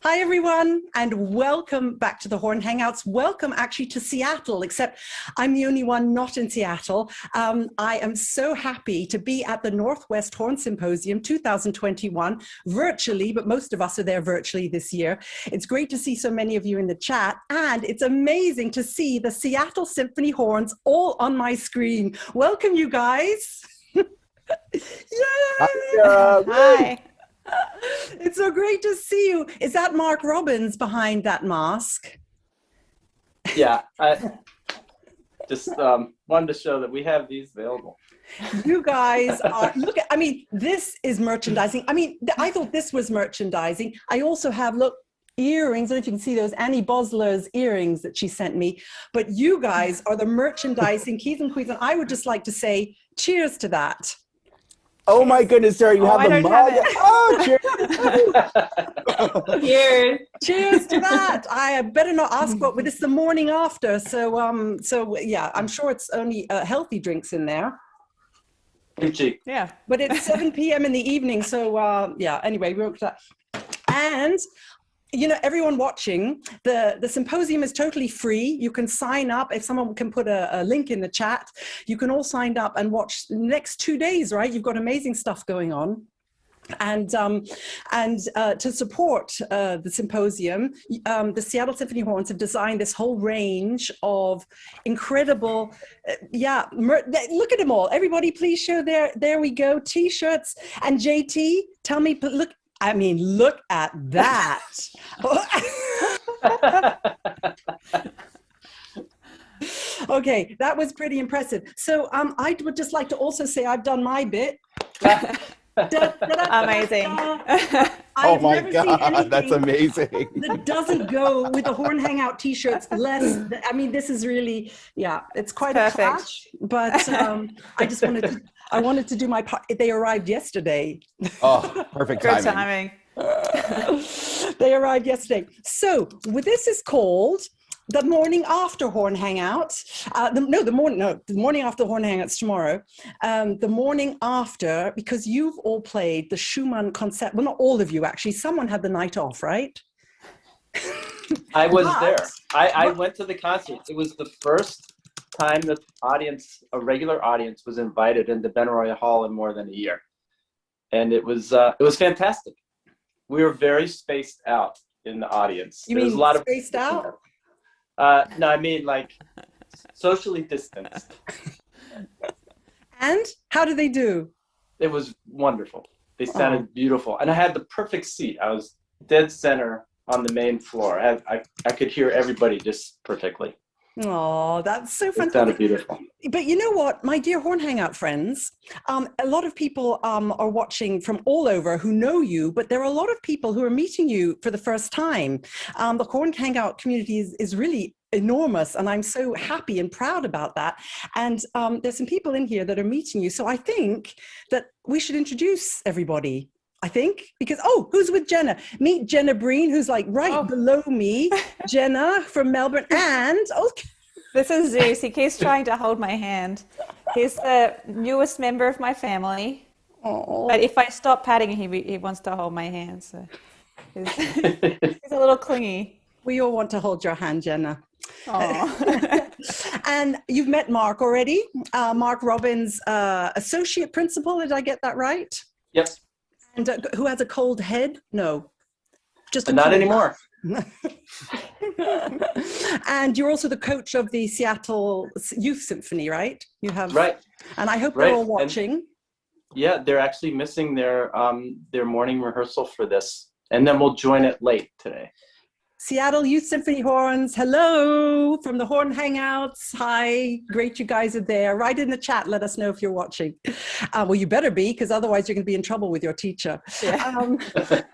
Hi, everyone, and welcome back to the Horn Hangouts. Welcome actually to Seattle, except I'm the only one not in Seattle. I am so happy to be at the Northwest Horn Symposium 2021, virtually, but most of us are there virtually this year. It's great to see so many of you in the chat, and it's amazing to see the Seattle Symphony Horns all on my screen. Welcome, you guys. Yay! Hi. It's so great to see you. Is that Mark Robbins behind that mask? Yeah, I just wanted to show that we have these available. You guys are, look at, I mean, this is merchandising. I mean, I thought this was merchandising. I also have, look, earrings. I don't know if you can see those Annie Bosler's earrings that she sent me. But you guys are the merchandising keys and queens. And I would just like to say cheers to that. Oh my goodness, Sarah, you have the mug. Oh, cheers. Cheers. Cheers to that. I better not ask what, but it's the morning after. So yeah, I'm sure it's only healthy drinks in there. Kimchi. Yeah. But it's 7 p.m. in the evening. So yeah, anyway, we won't that. And you know, everyone watching, the symposium is totally free. You can sign up. If someone can put a link in the chat, you can all sign up and watch the next 2 days, right? You've got amazing stuff going on. And to support the symposium, the Seattle Symphony Horns have designed this whole range of incredible, look at them all. Everybody please show there we go, t-shirts. And JT, tell me, look, I mean, look at that. Okay, that was pretty impressive. So I would just like to also say I've done my bit. Amazing. Oh my God, that's amazing. That doesn't go with the Horn Hangout t-shirts less. I mean, this is really, yeah, it's quite perfect. A clash, but I wanted to do my part. They arrived yesterday. Oh, perfect timing. They arrived yesterday. So this is called the morning after Horn Hangout. The morning after Horn Hangouts tomorrow. The morning after, because you've all played the Schumann Konzertstück. Well, not all of you actually. Someone had the night off, right? I was there. I went to the concert. It was the first time the audience, a regular audience, was invited into Benaroya Hall in more than a year, and it was fantastic. We were very spaced out in the audience. You mean spaced out? No, I mean like socially distanced. And how did they do? It was wonderful. They sounded beautiful, and I had the perfect seat. I was dead center on the main floor. I could hear everybody just perfectly. Oh, that's so fantastic. It sounded beautiful. But you know what, my dear Horn Hangout friends, a lot of people are watching from all over who know you, but there are a lot of people who are meeting you for the first time. The Horn Hangout community is really enormous, and I'm so happy and proud about that. And there's some people in here that are meeting you. So I think that we should introduce everybody. I think, because, who's with Jenna? Meet Jenna Breen, who's like below me. Jenna from Melbourne, and, This is Zeus. He keeps trying to hold my hand. He's the newest member of my family. Oh. But if I stop patting him, he wants to hold my hand. So he's a little clingy. We all want to hold your hand, Jenna. And you've met Mark already. Mark Robbins, associate principal. Did I get that right? Yes. And who has a cold head? No, just not anymore. And you're also the coach of the Seattle Youth Symphony, right? You have, right. And I hope they're all watching. And, yeah, they're actually missing their morning rehearsal for this, and then we'll join it late today. Seattle Youth Symphony Horns, hello from the Horn Hangouts. Hi, great you guys are there. Write in the chat, let us know if you're watching. Well, you better be, because otherwise you're going to be in trouble with your teacher. Yeah.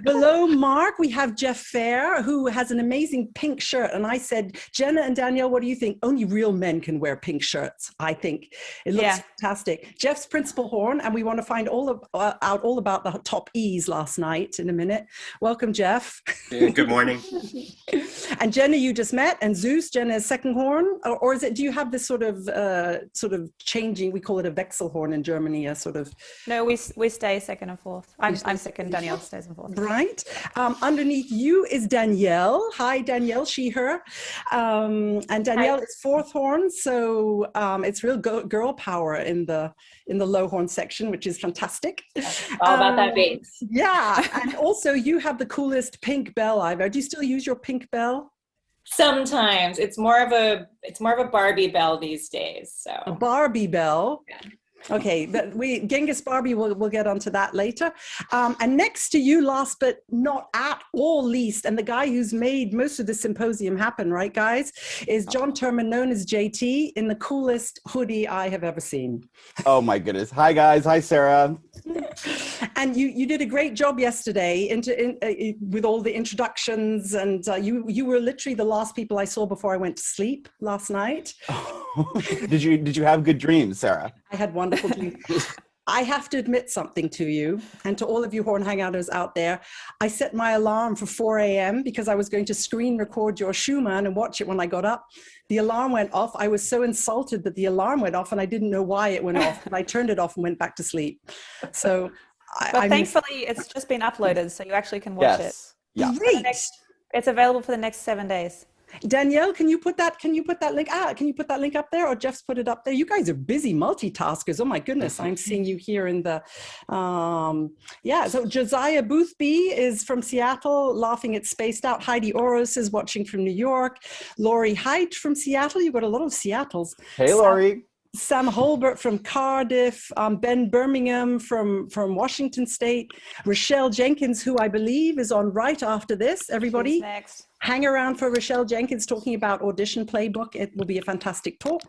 Below Mark, we have Jeff Fair, who has an amazing pink shirt. And I said, Jenna and Danielle, what do you think? Only real men can wear pink shirts, I think. It looks fantastic. Jeff's principal horn, and we want to find out all about the top E's last night in a minute. Welcome, Jeff. Good morning. And Jenna, you just met, and Zeus, Jenna is second horn, or is it? Do you have this sort of changing? We call it a Wechselhorn in Germany, a sort of. No, we stay second and fourth. I'm second. Danielle stays in fourth. Right. Underneath you is Danielle. Hi, Danielle. She, her, and Danielle is fourth horn. So it's real girl power in the low horn section, which is fantastic. All about that bass. Yeah, and also you have the coolest pink bell I've ever. Do you still use your pink bell? Sometimes it's more of a Barbie bell these days. So a Barbie bell. Yeah. Okay, Genghis Barbie, we'll get onto that later. And next to you, last but not at all least, and the guy who's made most of the symposium happen, right, guys, is John Turman, known as JT, in the coolest hoodie I have ever seen. Oh my goodness. Hi guys. Hi Sarah. And you did a great job yesterday with all the introductions, and you were literally the last people I saw before I went to sleep last night. Did you have good dreams, Sarah? I had wonderful dreams. I have to admit something to you and to all of you Horn Hangouters out there. I set my alarm for 4 a.m. because I was going to screen record your Schumann and watch it when I got up. The alarm went off. I was so insulted that the alarm went off, and I didn't know why it went off. And I turned it off and went back to sleep. So, but thankfully, it's just been uploaded, so you actually can watch it. Yeah. Great. It's available for the next 7 days. Danielle, can you put that link out? Can you put that link up there, or Jeff's put it up there? You guys are busy multitaskers. Oh my goodness. I'm seeing you here in the, so Josiah Boothby is from Seattle, laughing at Spaced Out. Heidi Oros is watching from New York. Laurie Height from Seattle. You've got a lot of Seattles. Hey, Laurie. Sam Holbert from Cardiff, Ben Birmingham from Washington State, Rochelle Jenkins, who I believe is on right after this. Everybody, She's next. Hang around for Rochelle Jenkins talking about Audition Playbook. It will be a fantastic talk.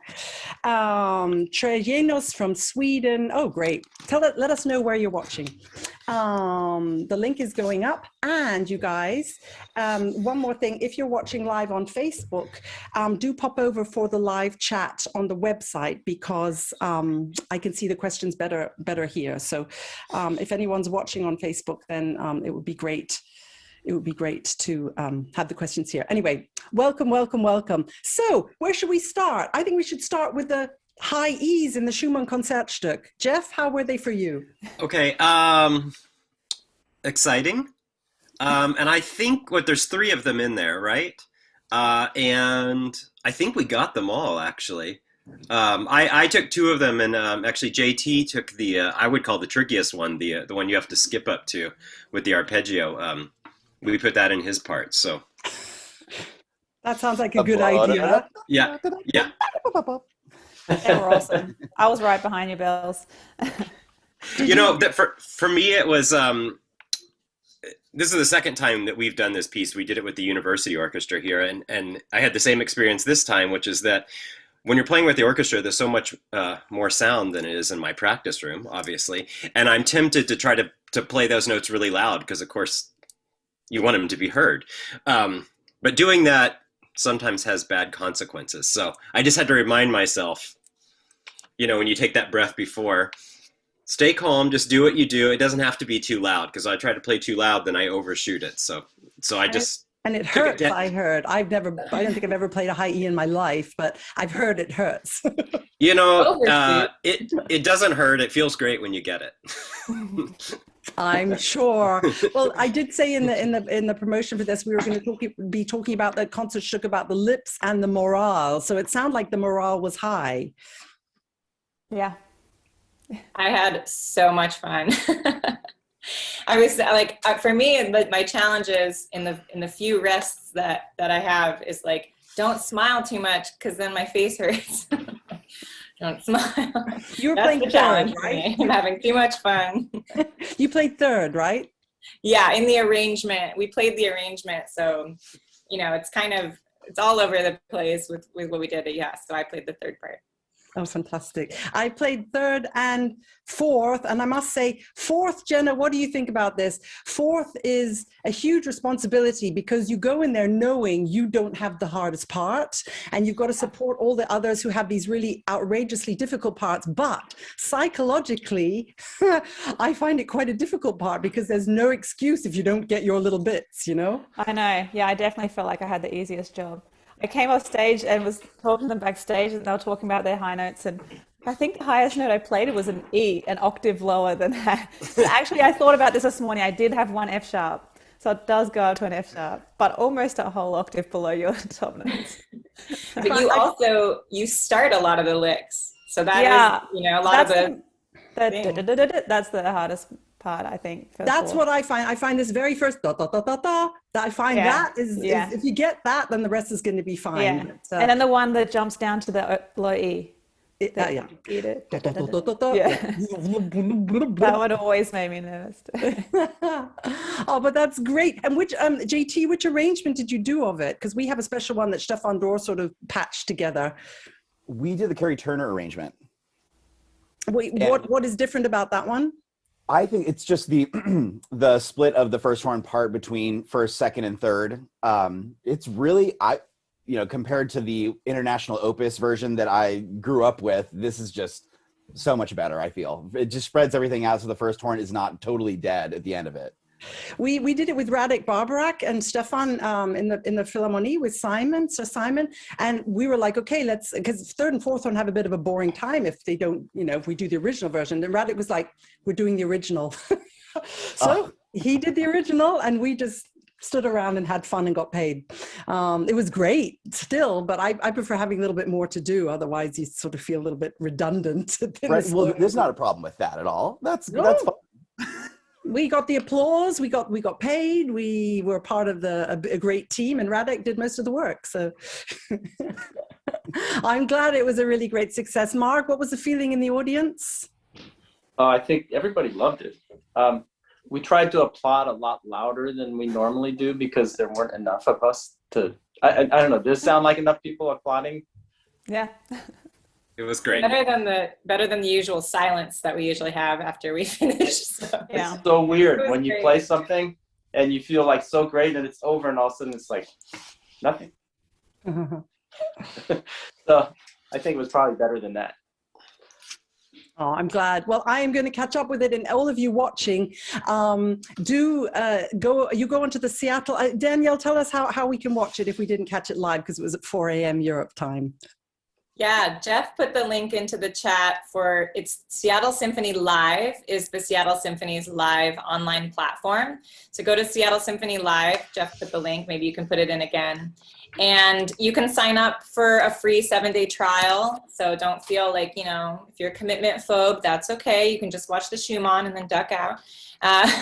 Trejenos from Sweden. Oh, great. Let us know where you're watching. The link is going up. And you guys, one more thing, if you're watching live on Facebook, do pop over for the live chat on the website, because I can see the questions better here. So if anyone's watching on Facebook, then it would be great. It would be great to have the questions here. Anyway, welcome, welcome, welcome. So where should we start? I think we should start with the high E's in the Schumann Konzertstück. Jeff, how were they for you? Okay, exciting. And I think there's 3 of them in there, right? And I think we got them all, actually. I took 2 of them, and actually JT took the, I would call the trickiest one, the one you have to skip up to with the arpeggio. We put that in his part, so. That sounds like a good idea. Yeah, yeah. They were awesome. I was right behind you, Bells. You know, for me it was, this is the second time that we've done this piece. We did it with the university orchestra here, and I had the same experience this time, which is that when you're playing with the orchestra, there's so much more sound than it is in my practice room, obviously. And I'm tempted to try to play those notes really loud, because of course you want them to be heard. But doing that sometimes has bad consequences. So I just had to remind myself, you know, when you take that breath before, stay calm, just do what you do. It doesn't have to be too loud, because I try to play too loud, then I overshoot it. So I just... And it hurts, I heard. I don't think I've ever played a high E in my life, but I've heard it hurts. You know, it doesn't hurt. It feels great when you get it. I'm sure. Well, I did say in the promotion for this, we were going to be talking about the Konzertstück, about the lips and the morale. So it sounded like the morale was high. Yeah. I had so much fun. I was like, for me, my challenges in the few rests that I have is like, don't smile too much, because then my face hurts. Don't smile. You were playing third, right? I'm having too much fun. You played third, right? Yeah, in the arrangement. We played the arrangement, so you know, it's all over the place with what we did. Yeah, so I played the third part. Oh, fantastic. I played third and fourth, and I must say, fourth, Jenna, what do you think about this? Fourth is a huge responsibility because you go in there knowing you don't have the hardest part, and you've got to support all the others who have these really outrageously difficult parts. But psychologically, I find it quite a difficult part because there's no excuse if you don't get your little bits, you know? I know. Yeah, I definitely felt like I had the easiest job. I came off stage and was talking to them backstage, and they were talking about their high notes, and I think the highest note I played was an E, an octave lower than that. Actually, I thought about this morning. I did have one F sharp, so it does go up to an F sharp, but almost a whole octave below your top notes. But you start a lot of the licks, so that is, a lot of that's the hardest part, I think. That's what I find. I find this very first da da da da da. I find that is if you get that, then the rest is going to be fine. Yeah. But, and then the one that jumps down to the low E. Eat it. That one always made me nervous. Oh, but that's great. And which JT, which arrangement did you do of it? Because we have a special one that Stefan Dorr sort of patched together. We did the Kerry Turner arrangement. Wait, what is different about that one? I think it's just the the split of the first horn part between first, second, and third. It's really, compared to the international opus version that I grew up with, this is just so much better, I feel. It just spreads everything out so the first horn is not totally dead at the end of it. We did it with Radek Barbarak and Stefan in the Philharmonie with Simon, and we were like, okay, because third and fourth horn have a bit of a boring time if they don't, if we do the original version. And Radek was like, we're doing the original. So he did the original, and we just stood around and had fun and got paid. It was great still, but I prefer having a little bit more to do. Otherwise, you sort of feel a little bit redundant. Right. Well, there's not a problem with that at all. That's fine. We got the applause. We got paid. We were part of a great team, and Radek did most of the work. So I'm glad it was a really great success. Mark, what was the feeling in the audience? I think everybody loved it. We tried to applaud a lot louder than we normally do because there weren't enough of us to. I don't know. Does it sound like enough people applauding? Yeah. It was great. Better than the usual silence that we usually have after we finish. So. Yeah. It's so weird when you play something and you feel like so great and it's over, and all of a sudden it's like nothing. So I think it was probably better than that. Oh, I'm glad. Well, I am going to catch up with it, and all of you watching, go onto the Seattle. Danielle, tell us how we can watch it if we didn't catch it live because it was at 4 a.m. Europe time. Yeah, Jeff put the link into the chat it's Seattle Symphony Live is the Seattle Symphony's live online platform. So go to Seattle Symphony Live. Jeff put the link. Maybe you can put it in again. And you can sign up for a free 7-day trial. So don't feel like, if you're a commitment phobe, that's okay. You can just watch the Schumann and then duck out.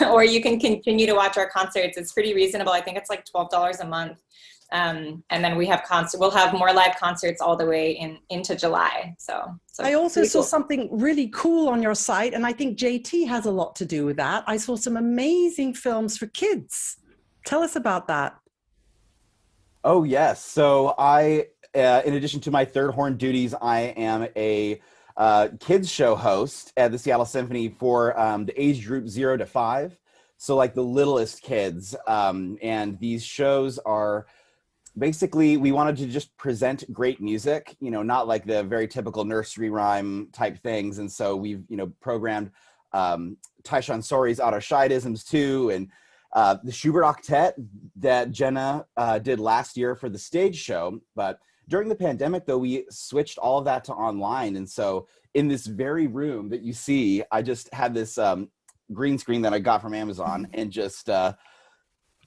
Or you can continue to watch our concerts. It's pretty reasonable. I think it's like $12 a month. And then we'll have more live concerts all the way into July. So I also saw something really cool on your site, and I think JT has a lot to do with that. I saw some amazing films for kids. Tell us about that. Oh, yes. So I, in addition to my third horn duties, I am a kids show host at the Seattle Symphony for the age group 0 to 5. So like the littlest kids. And these shows are basically, we wanted to just present great music, not like the very typical nursery rhyme type things. And so we've, programmed Taishan Sori's Autoscheidisms too, and the Schubert Octet that Jenna did last year for the stage show. But during the pandemic, though, we switched all of that to online. And so in this very room that you see, I just had this green screen that I got from Amazon and just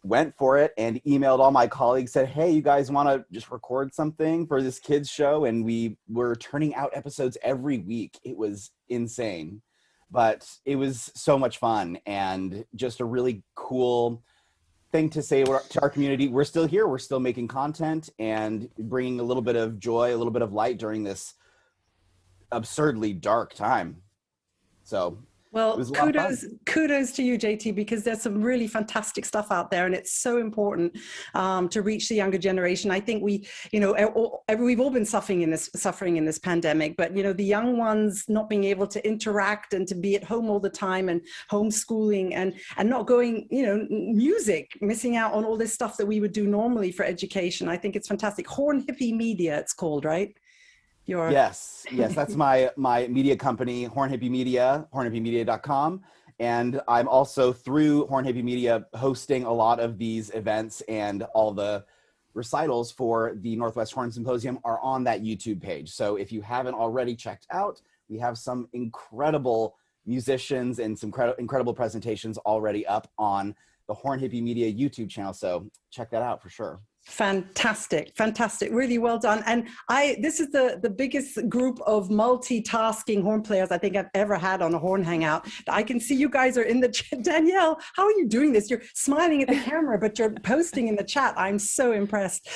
went for it and emailed all my colleagues, said, hey, you guys want to just record something for this kids show? And we were turning out episodes every week. It was insane. But it was so much fun and just a really cool thing to say to our community. We're still here. We're still making content and bringing a little bit of joy, a little bit of light during this absurdly dark time. So Well, was a lot of fun. kudos to you, JT, because there's some really fantastic stuff out there, and it's so important to reach the younger generation. I think we've all been suffering in this pandemic, but the young ones not being able to interact and to be at home all the time, and homeschooling and not going, music, missing out on all this stuff that we would do normally for education. I think it's fantastic. Horn Hippie Media, it's called, right? Yes, that's my media company, Horn Hippie Media, hornhippiemedia.com. And I'm also, through Horn Hippie Media, hosting a lot of these events, and all the recitals for the Northwest Horn Symposium are on that YouTube page. So if you haven't already checked out, we have some incredible musicians and some incredible presentations already up on the Horn Hippie Media YouTube channel. So check that out for sure. Fantastic, really well done. And this is the biggest group of multitasking horn players I think I've ever had on a Horn Hangout. I can see you guys are in the chat. Danielle, how are you doing this? You're smiling at the camera, but you're posting in the chat. I'm so impressed.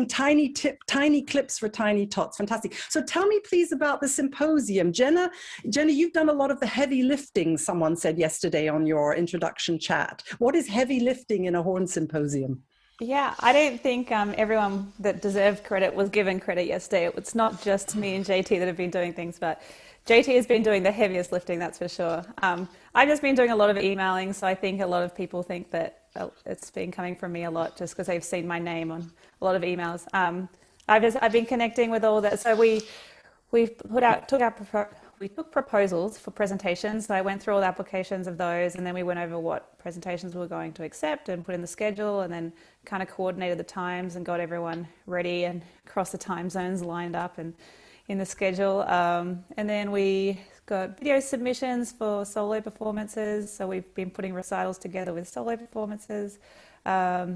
Tiny clips for tiny tots. Fantastic. So tell me please about the symposium. Jenna, you've done a lot of the heavy lifting, someone said yesterday on your introduction chat. What is heavy lifting in a horn symposium? Yeah, I don't think everyone that deserved credit was given credit yesterday. It's not just me and JT that have been doing things, but JT has been doing the heaviest lifting, that's for sure. I've just been doing a lot of emailing, so I think a lot of people think that it's been coming from me a lot just because they've seen my name on a lot of emails. I've been connecting with all that. So we took proposals for presentations. So I went through all the applications of those, and then we went over what presentations we were going to accept and put in the schedule, and then kind of coordinated the times and got everyone ready and across the time zones lined up and in the schedule. And then we got video submissions for solo performances. So we've been putting recitals together with solo performances. That's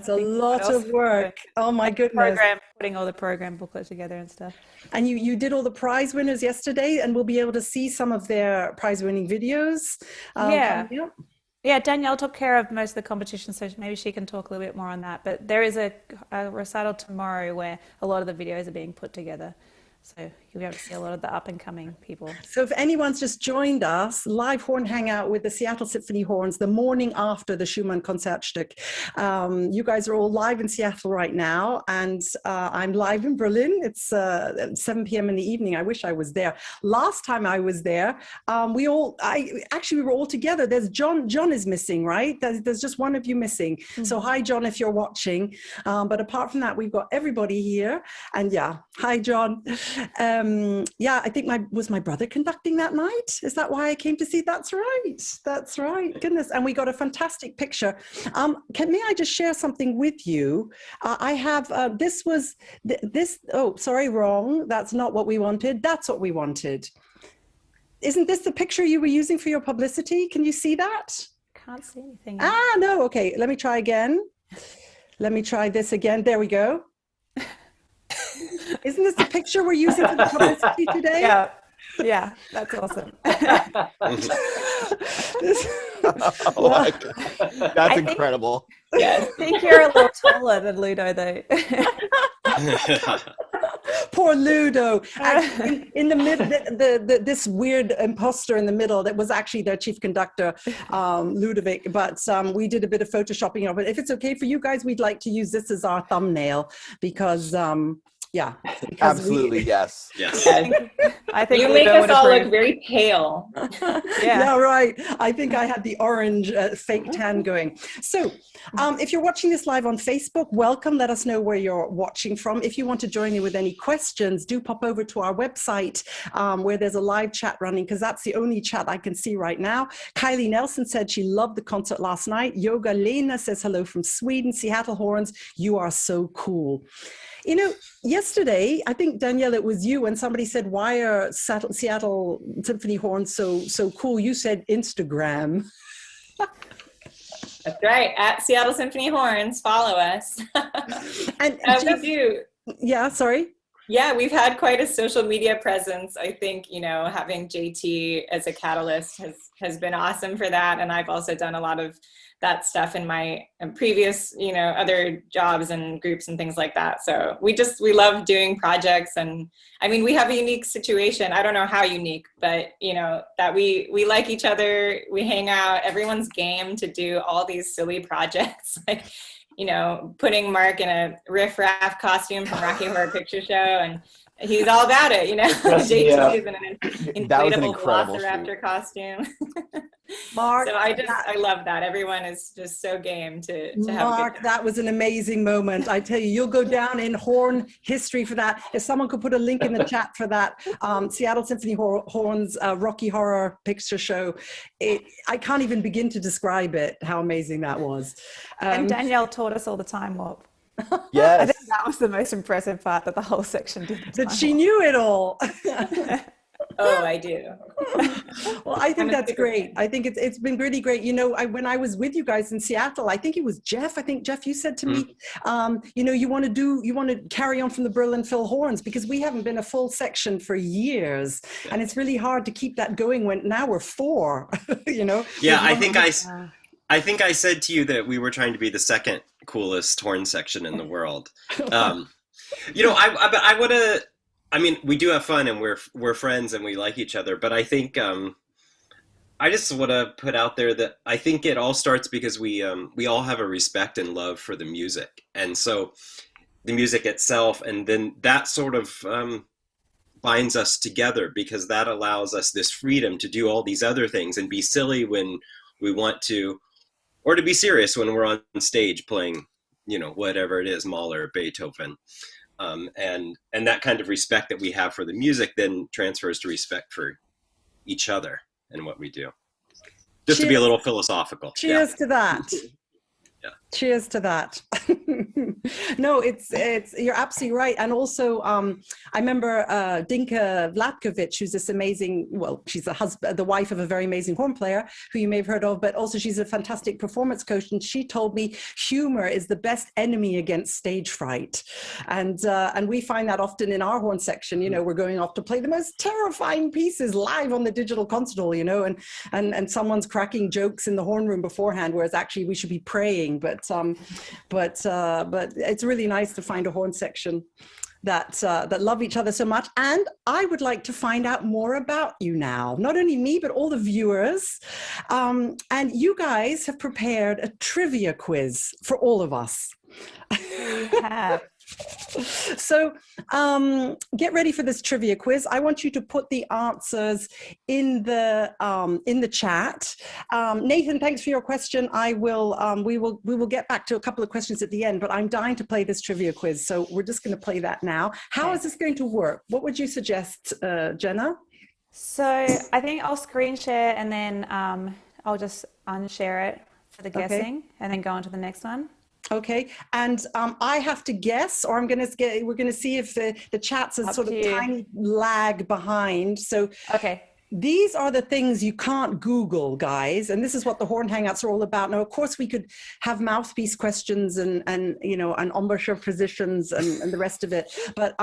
a lot of work. Oh my goodness. Putting all the program booklet together and stuff. And you did all the prize winners yesterday, and we'll be able to see some of their prize winning videos. Yeah, Danielle took care of most of the competition, so maybe she can talk a little bit more on that. But there is a recital tomorrow where a lot of the videos are being put together. So you'll be able to see a lot of the up and coming people. So if anyone's just joined us, live Horn Hangout with the Seattle Symphony Horns, the morning after the Schumann Konzertstück. You guys are all live in Seattle right now, and I'm live in Berlin. It's 7 p.m. in the evening. I wish I was there. Last time I was there, we were all together. There's John. John is missing, right? There's just one of you missing. Mm-hmm. So hi, John, if you're watching. But apart from that, we've got everybody here. And yeah, hi, John. I think was my brother conducting that night? Is that why I came to see? That's right. Goodness. And we got a fantastic picture. May I just share something with you? I have, wrong. That's not what we wanted. That's what we wanted. Isn't this the picture you were using for your publicity? Can you see that? Can't see anything. No. Okay. Let me try again. Let me try this again. There we go. Isn't this the picture we're using for the publicity today? Yeah, that's awesome. That's incredible. I think you're a little taller than Ludo, though. Poor Ludo. In the middle, this weird imposter in the middle that was actually their chief conductor, Ludovic. But we did a bit of photoshopping of it. If it's okay for you guys, we'd like to use this as our thumbnail because. Absolutely, yes. I think you make us all look very pale. Yeah, right. I think I had the orange fake tan going. So if you're watching this live on Facebook, welcome. Let us know where you're watching from. If you want to join in with any questions, do pop over to our website where there's a live chat running, because that's the only chat I can see right now. Kylie Nelson said she loved the concert last night. Yoga Lena says hello from Sweden. Seattle Horns, you are so cool. Yesterday, I think, Danielle, it was you, and somebody said, why are Seattle Symphony Horns so cool? You said Instagram. That's right. At Seattle Symphony Horns, follow us. And we do. Yeah, sorry. Yeah, we've had quite a social media presence. I think, having JT as a catalyst has been awesome for that. And I've also done a lot of that stuff in my previous, other jobs and groups and things like that. So we love doing projects. And I mean, we have a unique situation. I don't know how unique, but that we like each other, we hang out, everyone's game to do all these silly projects. Like, putting Mark in a riff-raff costume from Rocky Horror Picture Show, and he's all about it, JT is in an inflatable velociraptor costume. Mark, so I love that. Everyone is just so game to have Mark, a good that was an amazing moment. I tell you, you'll go down in horn history for that. If someone could put a link in the chat for that, Seattle Symphony Horns Rocky Horror Picture Show. I can't even begin to describe it, how amazing that was. And Danielle taught us all the time warp. Yes. I think that was the most impressive part, that the whole section did. That she knew it all. Oh, I do. Well, I think that's great. I think it's been really great. When I was with you guys in Seattle, I think it was Jeff. I think Jeff, you said to me, you want to carry on from the Berlin Phil horns, because we haven't been a full section for years, and it's really hard to keep that going when now we're 4. Yeah, I think I said to you that we were trying to be the second coolest horn section in the world. I mean, we do have fun and we're friends and we like each other, but I think I just want to put out there that I think it all starts because we all have a respect and love for the music, and so the music itself, and then that sort of binds us together, because that allows us this freedom to do all these other things and be silly when we want to, or to be serious when we're on stage playing, whatever it is, Mahler, Beethoven. And that kind of respect that we have for the music then transfers to respect for each other and what we do. Just to be a little philosophical. Cheers to that. Yeah. Cheers to that. No, it's you're absolutely right. And also, I remember Dinka Vlatkovich, who's this amazing, she's the wife of a very amazing horn player who you may have heard of, but also she's a fantastic performance coach. And she told me humor is the best enemy against stage fright. And we find that often in our horn section, we're going off to play the most terrifying pieces live on the digital concert hall, and someone's cracking jokes in the horn room beforehand, whereas actually we should be praying. But it's really nice to find a horn section that love each other so much. And I would like to find out more about you now, not only me, but all the viewers. And you guys have prepared a trivia quiz for all of us. We have. So get ready for this trivia quiz. I want you to put the answers in the chat. Nathan, thanks for your question. We will get back to a couple of questions at the end, but I'm dying to play this trivia quiz. So we're just going to play that now. How is this going to work? What would you suggest, Jenna? So I think I'll screen share, and then I'll just unshare it for the guessing, and then go on to the next one. Okay, and I have to guess, or we're going to see if the chat's a sort of tiny lag behind. So okay, these are the things you can't Google, guys, and this is what the Horn Hangouts are all about. Now, of course, we could have mouthpiece questions and embouchure positions and the rest of it, but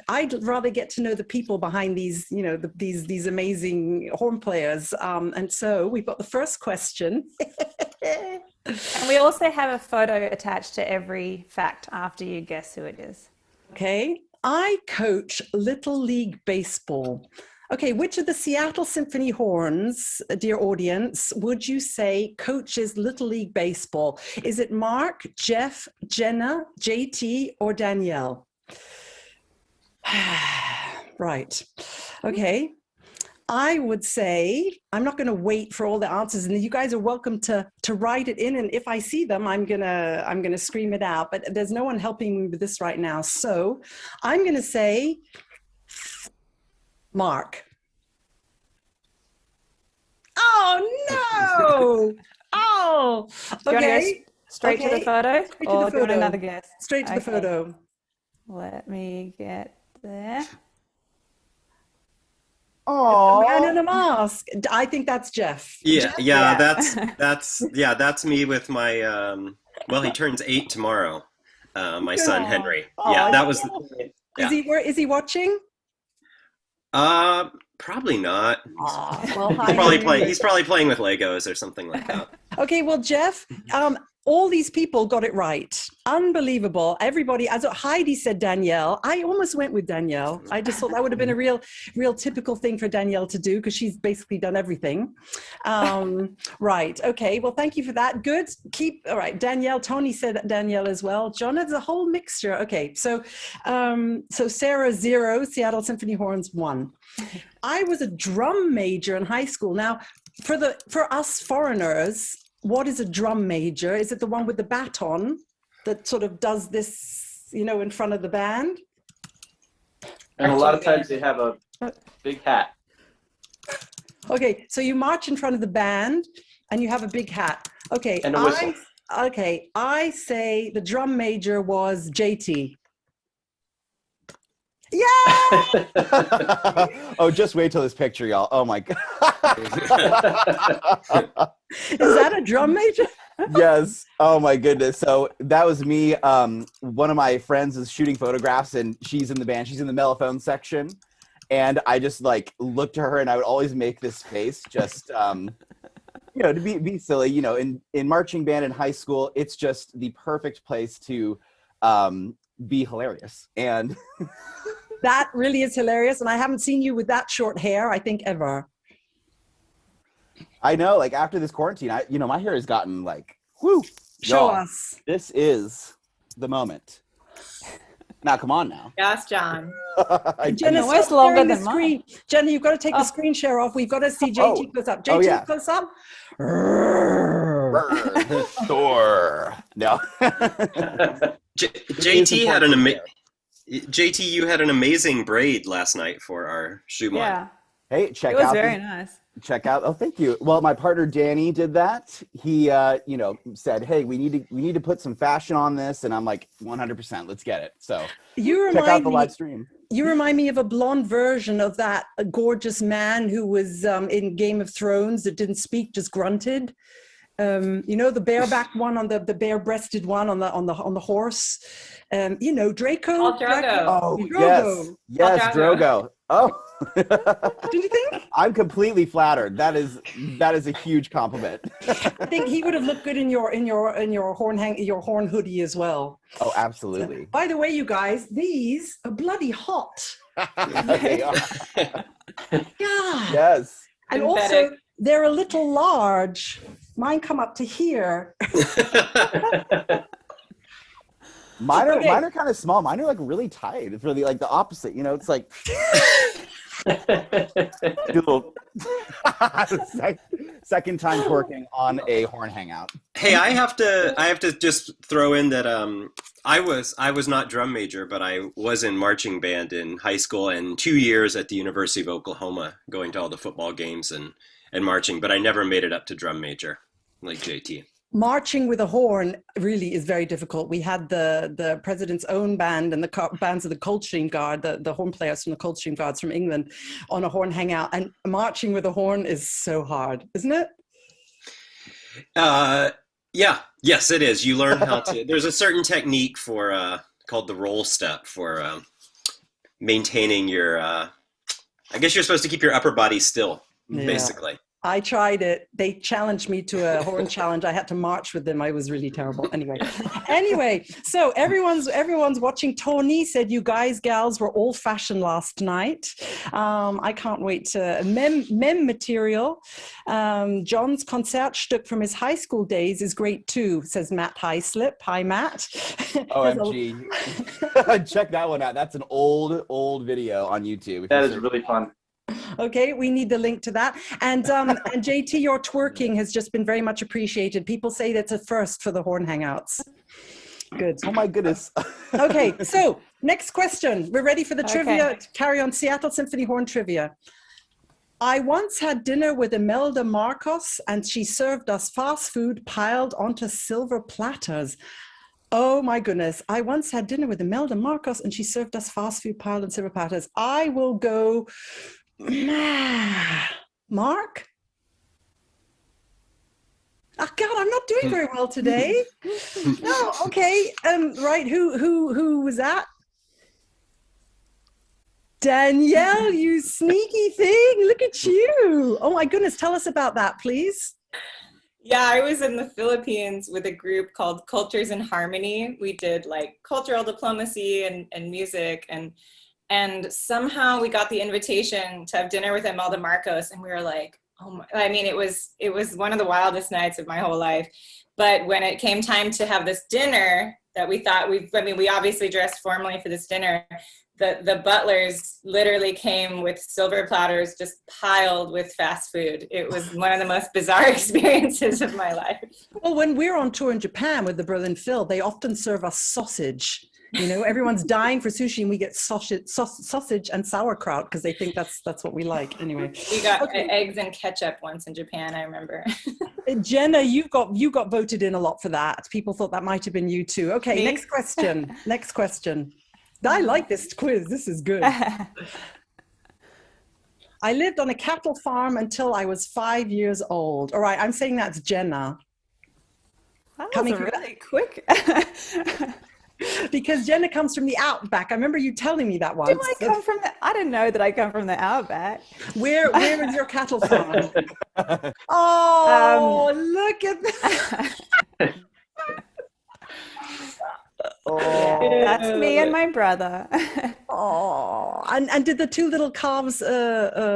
I'd rather get to know the people behind these, these amazing horn players. And so we've got the first question. And we also have a photo attached to every fact after you guess who it is. Okay. I coach Little League Baseball. Okay, which of the Seattle Symphony Horns, dear audience, would you say coaches Little League Baseball? Is it Mark, Jeff, Jenna, JT, or Danielle? Right. Okay. I would say, I'm not going to wait for all the answers, and you guys are welcome to write it in, and if I see them, I'm gonna scream it out, but there's no one helping me with this right now. So I'm going to say Mark. Oh, no. Oh, okay. Straight to the photo, or do you want another guess? Straight to the photo. Let me get there. Oh, man in a mask. I think that's Jeff. Yeah. That's me with my. Well, he turns 8 tomorrow. My son Henry. Oh, yeah, that was. Yeah. Is he watching? Probably not. Well, He's probably playing with Legos or something like that. Okay, well, Jeff, all these people got it right. Unbelievable. Everybody, as Heidi said Danielle, I almost went with Danielle. I just thought that would have been a real typical thing for Danielle to do because she's basically done everything. Right. Okay. Well, thank you for that. Good. All right. Danielle, Tony said Danielle as well. John, it's a whole mixture. Okay. So Sarah 0, Seattle Symphony Horns 1. I was a drum major in high school. Now, for us foreigners, what is a drum major? Is it the one with the baton that sort of does this, in front of the band? And a lot of times they have a big hat. Okay, so you march in front of the band and you have a big hat. Okay, and a whistle. I say the drum major was JT. Yeah! Oh, just wait till this picture, y'all. Oh my God. Is that a drum major? Yes. Oh my goodness. So that was me. One of my friends is shooting photographs and she's in the band. She's in the mellophone section. And I just looked to her and I would always make this face just, to be silly, in marching band in high school, it's just the perfect place to be hilarious. And that really is hilarious. And I haven't seen you with that short hair, I think, ever. I know, after this quarantine, my hair has gotten whoo. Show us. This is the moment. Now, come on now. Yes, John. Jenna, it's longer than mine. Jenna, you've got to take the screen share off. We've got to see JT close up. JT close up. Thor. No. JT had JT, you had an amazing braid last night for our Schumann. Yeah. Hey, check out. It was very nice. Check out. Oh, thank you. Well, my partner Danny did that. He, said, "Hey, we need to put some fashion on this," and I'm like, 100%, let's get it. So check out the live stream. You remind me of a blonde version of that gorgeous man who was in Game of Thrones that didn't speak, just grunted. The bareback one on the bare-breasted one on the horse. Draco. Oh, Drogo. Oh, Drogo. Yes, Drogo. Oh. Did you think? I'm completely flattered. That is a huge compliment. I think he would have looked good in your horn hoodie as well. Oh, absolutely. So, by the way, you guys, these are bloody hot. They are. Yeah. Yes. And also, they're a little large. Mine come up to here. Mine are kind of small. Mine are really tight. It's really the opposite. It's like second time twerking on a horn hangout. Hey, I have to just throw in that I was not drum major, but I was in marching band in high school and 2 years at the University of Oklahoma, going to all the football games and marching, but I never made it up to drum major like JT. Marching with a horn really is very difficult. We had the president's own band and the bands of the Coldstream Guard, the horn players from the Coldstream Guards from England, on a horn hangout. And marching with a horn is so hard, isn't it? Yeah. Yes, it is. You learn how to. There's a certain technique for called the roll step for maintaining your. I guess you're supposed to keep your upper body still, basically. I tried it. They challenged me to a horn challenge. I had to march with them. I was really terrible. Anyway, so everyone's watching. Tony said you gals were old fashioned last night. I can't wait to mem material. John's Konzertstück from his high school days is great too, says Matt Highslip. Hi, Matt. OMG. Check that one out. That's an old video on YouTube. That is really fun. Okay, we need the link to that. And JT, your twerking has just been very much appreciated. People say that's a first for the Horn Hangouts. Good. Oh my goodness. Okay, so next question. We're ready for the trivia. Carry on. Seattle Symphony Horn trivia. I once had dinner with Imelda Marcos and she served us fast food piled onto silver platters. Oh my goodness. I once had dinner with Imelda Marcos and she served us fast food piled on silver platters. I will go Mark? Oh God, I'm not doing very well today. No, okay. Right, who was that? Danielle, you sneaky thing. Look at you. Oh my goodness. Tell us about that, please. Yeah, I was in the Philippines with a group called Cultures in Harmony. We did like cultural diplomacy and music, and somehow we got the invitation to have dinner with Imelda Marcos, and we were like, oh my, I mean, it was one of the wildest nights of my whole life. But when it came time to have this dinner that we thought we obviously dressed formally for this dinner. The butlers literally came with silver platters just piled with fast food. It was one of the most bizarre experiences of my life. Well, when we're on tour in Japan with the Berlin Phil, they often serve us sausage. You know, everyone's dying for sushi, and we get sausage and sauerkraut because they think that's what we like. Anyway, we got eggs and ketchup once in Japan, I remember. Jenna, you got voted in a lot for that. People thought that might have been you too. Okay, Me? next question. Next question. I like this quiz. This is good. I lived on a cattle farm until I was 5 years old. All right, I'm saying that's Jenna. That was Coming really quick. Because Jenna comes from the outback. I remember you telling me that once. Do I come from the? I didn't know that I come from the outback. Where is your cattle farm? Oh, look at that. Oh, that's me and my brother. Oh, and did the two little calves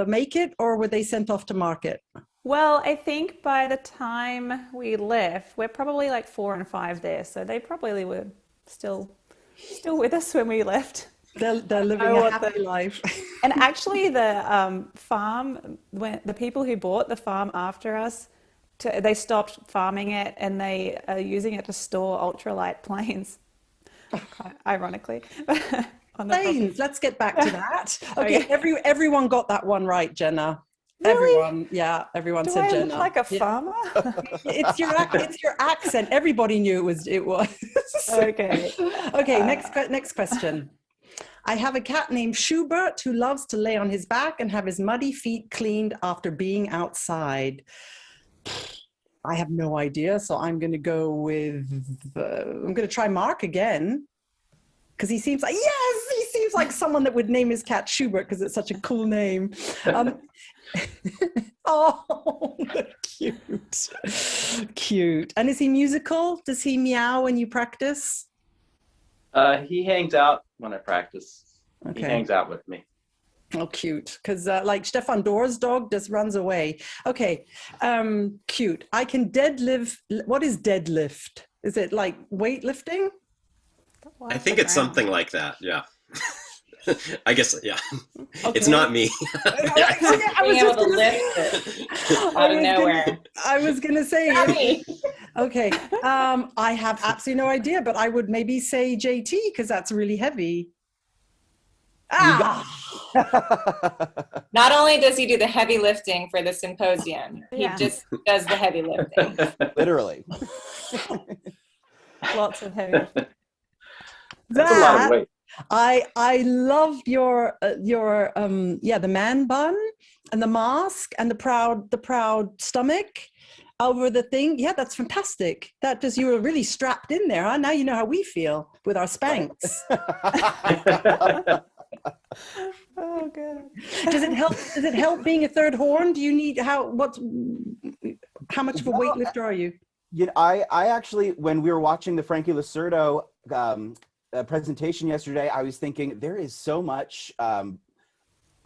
make it, or were they sent off to market? Well, I think by the time we left, we're probably like 4 and 5 there, so they probably were still with us when we left. They're living a happy life. And actually, the farm, when the people who bought the farm after us, they stopped farming it, and they are using it to store ultralight planes. Ironically. Planes. Let's get back to that. Okay, Okay. everyone got that one right, Jenna. Really? Everyone Do said I Jenna. look like a farmer? It's your accent. Everybody knew it was. Okay. Okay, next question. I have a cat named Schubert who loves to lay on his back and have his muddy feet cleaned after being outside. I have no idea, so I'm going to go with, I'm going to try Mark again, because he seems like someone that would name his cat Schubert because it's such a cool name. Oh, cute. And is he musical? Does he meow when you practice? He hangs out when I practice. Okay. He hangs out with me. Oh, cute. Because like Stefan Dorr's dog just runs away. Okay. Cute. I can deadlift. What is deadlift? Is it like weightlifting? I think it's something like that. Yeah. I guess, yeah. Okay. It's not me. Being able to lift it out of nowhere. I was going to say, okay. I have absolutely no idea, but I would maybe say JT because that's really heavy. Not only does he do the heavy lifting for the symposium, Yeah. he just does the heavy lifting. Literally. Lots of heavy. That's a lot of weight. I loved your the man bun and the mask and the proud stomach over the thing. Yeah, that's fantastic. That just, you were really strapped in there, huh? Now you know how we feel with our Spanx. Oh, good. Does it help being a third horn? Do you need how much of a weightlifter are you? You know, I actually, when we were watching the Frankie Lacerdo presentation yesterday, I was thinking there is so much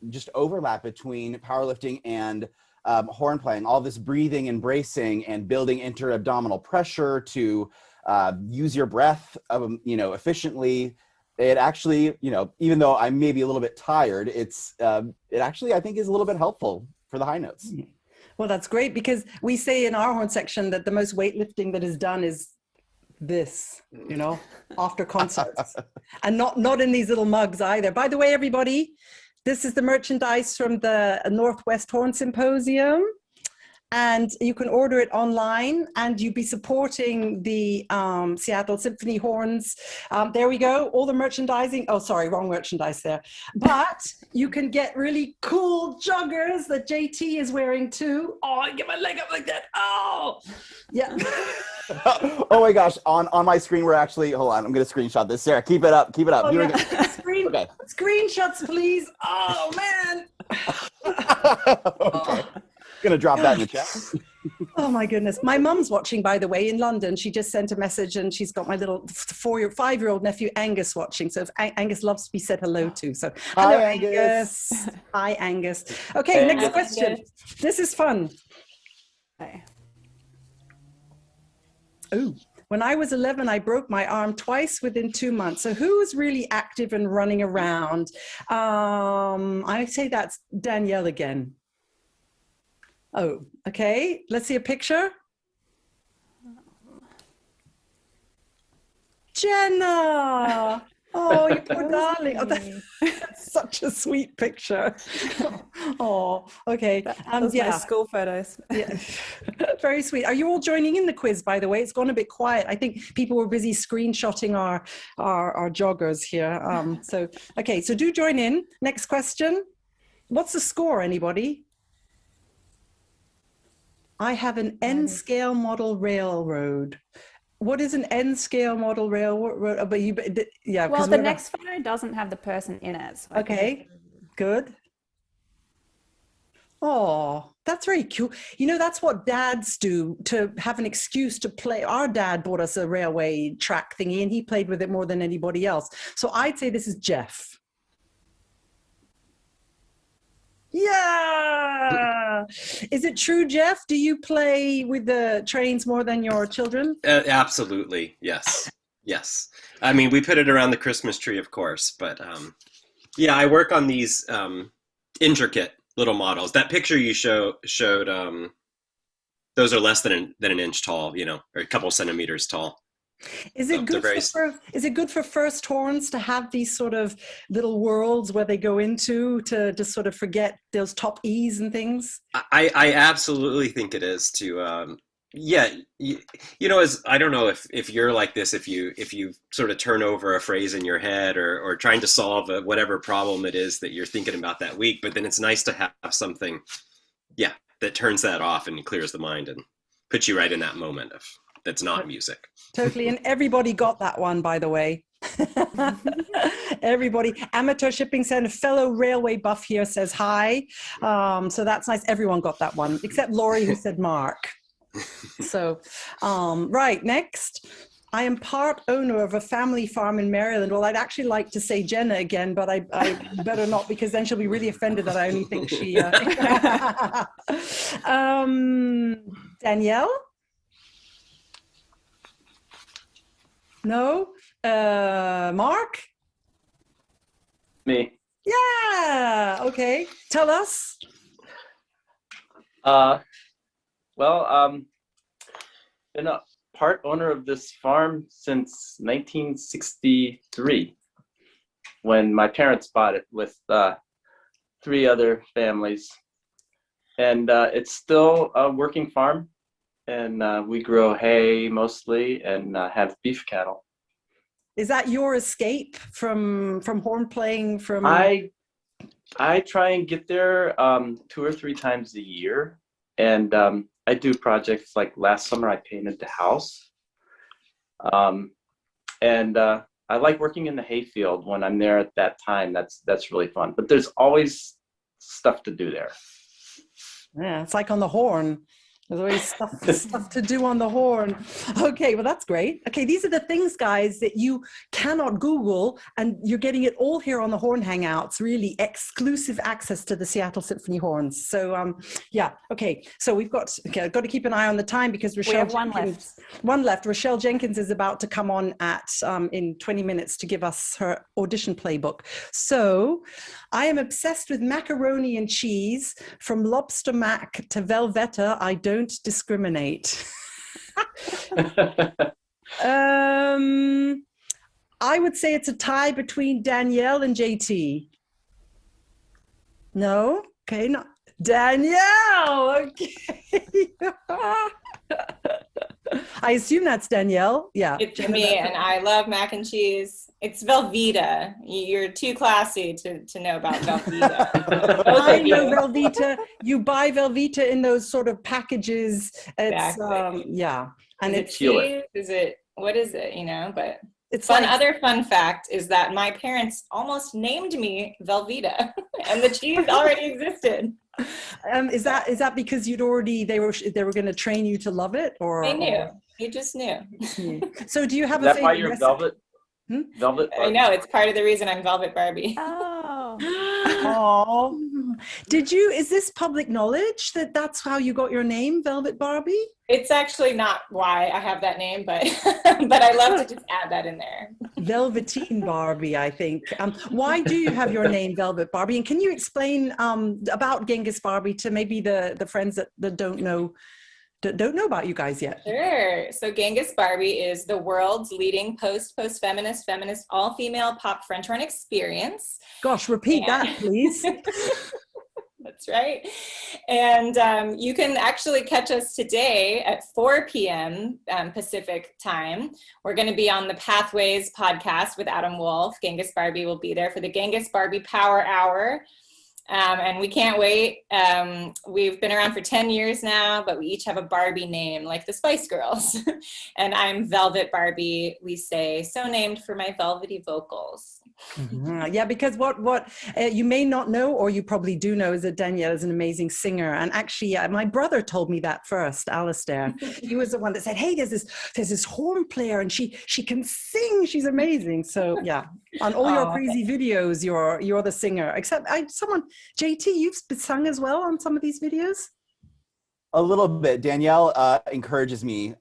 just overlap between powerlifting and horn playing. All this breathing and bracing and building inter-abdominal pressure to use your breath, efficiently. It actually, even though I'm maybe a little bit tired, it actually, I think, is a little bit helpful for the high notes. Well, that's great, because we say in our horn section that the most weightlifting that is done is this, after concerts, and not in these little mugs either. By the way, everybody, this is the merchandise from the Northwest Horn Symposium, and you can order it online, and you'll be supporting the Seattle Symphony Horns. There we go, all the merchandising. Oh, sorry, wrong merchandise there. But you can get really cool joggers that JT is wearing too. Oh, I get my leg up like that. Oh, yeah. Oh my gosh, on my screen we're actually, hold on, I'm gonna screenshot this. Sarah, keep it up. Oh, Here we yeah. go. Okay. Screenshots, please. Oh man. Okay. Gonna drop that in the chat. Oh my goodness. My mum's watching, by the way, in London. She just sent a message and she's got my little 5-year-old nephew Angus watching. So if Angus loves to be said hello to. So hello, Hi, Angus. Hi, Angus. Okay, next question. This is fun. Okay. Oh, when I was 11, I broke my arm twice within 2 months. So who's really active and running around? I say that's Danielle again. Oh, okay. Let's see a picture. Jenna. Oh, you poor darling. Oh, that's such a sweet picture. Oh, okay. Those are my school photos. Yeah. Very sweet. Are you all joining in the quiz, by the way? It's gone a bit quiet. I think people were busy screenshotting our joggers here. Okay, so do join in. Next question. What's the score, anybody? I have an N-scale model railroad. What is an N-scale model railroad? Yeah. Well, the next photo doesn't have the person in it. So okay, good. Oh, that's very cool. You know, that's what dads do to have an excuse to play. Our dad bought us a railway track thingy and he played with it more than anybody else. So I'd say this is Jeff. Yeah. Is it true, Jeff? Do you play with the trains more than your children? Absolutely. Yes. Yes. I mean, we put it around the Christmas tree, of course, but yeah, I work on these intricate little models. That picture you showed, those are less than an inch tall, you know, or a couple centimeters tall. Is it good for first horns to have these sort of little worlds where they go into to just sort of forget those top E's and things? I absolutely think it is to yeah, you know, as I don't know if you're like this, if you sort of turn over a phrase in your head or trying to solve whatever problem it is that you're thinking about that week, but then it's nice to have something, yeah, that turns that off and clears the mind and puts you right in that moment that's not music. Totally. And everybody got that one, by the way. Everybody. Amateur Shipping Center, fellow railway buff here says hi. So that's nice. Everyone got that one, except Laurie who said Mark. So, right, next. I am part owner of a family farm in Maryland. Well, I'd actually like to say Jenna again, but I better not because then she'll be really offended that I only think she... Danielle? No? Mark? Me. Yeah, okay. Tell us. Been a part owner of this farm since 1963 when my parents bought it with 3 other families. And it's still a working farm. And we grow hay mostly and have beef cattle. Is that your escape from horn playing? I try and get there 2 or 3 times a year. And I do projects like last summer I painted the house. And I like working in the hayfield when I'm there at that time. That's really fun. But there's always stuff to do there. Yeah, it's like on the horn. There's always stuff to do on the horn. Okay, well, that's great. Okay, these are the things, guys, that you cannot Google, and you're getting it all here on the Horn Hangouts, really exclusive access to the Seattle Symphony Horns. So, yeah, okay. So we've got to keep an eye on the time because Rochelle... We have one left. Rochelle Jenkins is about to come on in 20 minutes to give us her audition playbook. So I am obsessed with macaroni and cheese, from lobster mac to Velveeta. I don't discriminate. I would say it's a tie between Danielle and JT. No? Okay, no. Danielle! Okay. I assume that's Danielle. Yeah. It's me, and I love mac and cheese. It's Velveeta. You're too classy to know about Velveeta. I know Velveeta. You buy Velveeta in those sort of packages. It's Exactly. yeah, and Is it's it cheese? Is it, what is it? You know, but it's fun. like, Other fun fact is that my parents almost named me Velveeta, and the cheese already existed. is that because they were going to train you to love it, or They knew. You just knew. So do you have Is a that why favorite you're recipe? Velvet? Hmm? Velvet? I know, it's part of the reason I'm Velvet Barbie. Oh. Oh, is this public knowledge that that's how you got your name, Velvet Barbie? It's actually not why I have that name, but but I love to just add that in there. Velveteen Barbie, I think. Why do you have your name, Velvet Barbie? And can you explain about Genghis Barbie to maybe the friends that don't know about you guys yet? Sure. So Genghis Barbie is the world's leading post-feminist, all-female pop French horn experience. Gosh, repeat that, please. That's right. And you can actually catch us today at 4 p.m. Pacific time. We're going to be on the Pathways podcast with Adam Wolf. Genghis Barbie will be there for the Genghis Barbie Power Hour. And we can't wait. We've been around for 10 years now, but we each have a Barbie name, like the Spice Girls. And I'm Velvet Barbie, we say, so named for my velvety vocals. Yeah, because what you may not know, or you probably do know, is that Danielle is an amazing singer. And actually, my brother told me that first, Alistair. He was the one that said, hey, there's this horn player and she can sing. She's amazing. So yeah, on all your crazy videos, you're the singer. Except JT, you've sung as well on some of these videos? A little bit. Danielle encourages me,